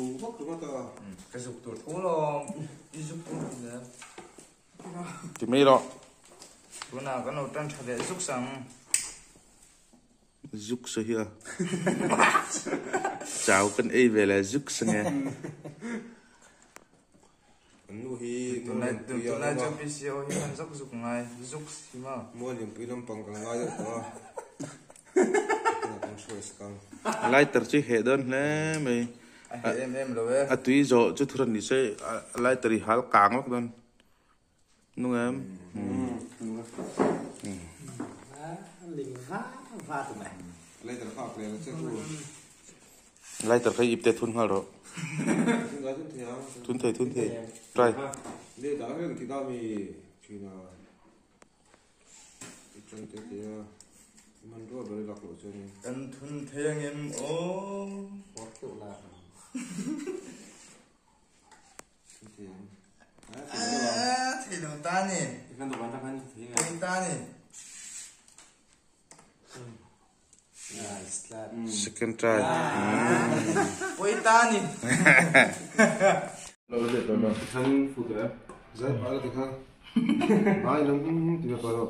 thú mất cái ta cái dục tuổi thú lo đi dục thú nữa thì mấy đó bữa nào cái nồi trăng thật để dục sang giúp sơ hia chào cần ấy về là giúp sơ nghe tụi này cho PCO thì mình dục ngay dục gì mà mua điểm pin làm bằng càng ngay đó lighter chứ hệ đơn nè mày em rồi à tuy giờ chút thôi thì sẽ lighter thì hal càng lắm đơn đúng không linh pha tụi mày lấy từ khác lấy chết luôn lighter cái ip tết thun hal rồi thun thế try để đó cái thì tao mi chỉ là chân thế thì mình rồi rồi lọc lộ chân cần thun thế anh em ô có tụ là thì đầu ta nè cái đồ bán thằng thì đầu ta nè second try quay ta nè lâu được rồi thằng phụ tử dễ bảo là được không ai lắm thì phải rồi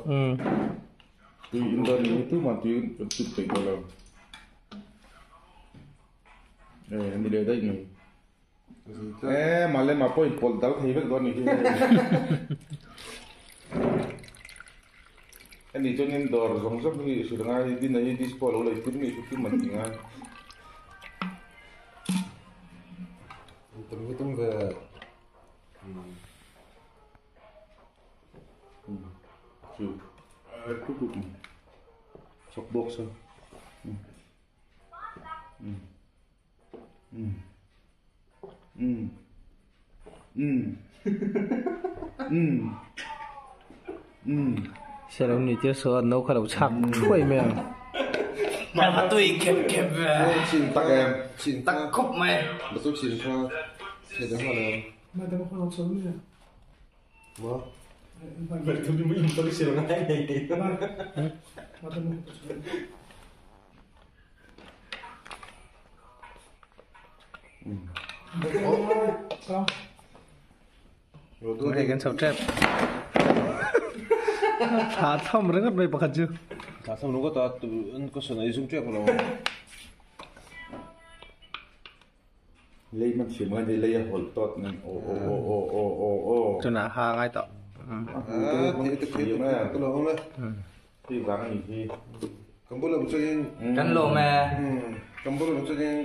tuy Indonesia itu mati tutup kalau ini dia tadi ni malam apa ipol dal thấy biết con này anh đi cho nên đòi giống giống như sự ngay đi này đi sport rồi lấy tiền này chút mình thì ngay tụi tôi về chịu cúp cúp chọc bốc sao sẽ là người tiếp số nấu khá đầu chắc chuối mèo mà tùy kẹp xin tắc khúc mày mà tôi xin cho sẽ được hơn rồi mà tao không học sớm nữa mà vậy tôi mới tôi đi sửa ngay này mà tao không học sớm sao rồi tôi thấy cái sầu trép thả thăm rất là bạc chứ 다 삼는 거 다 또 것은 이중 쬐고 lấy mình chỉ mới đi lấy hột tốt nên ô cho nó hà ngay tọ thì cái lo không đấy thì vắng thì cầm bút là một cái cắn lô mè cầm bút là một cái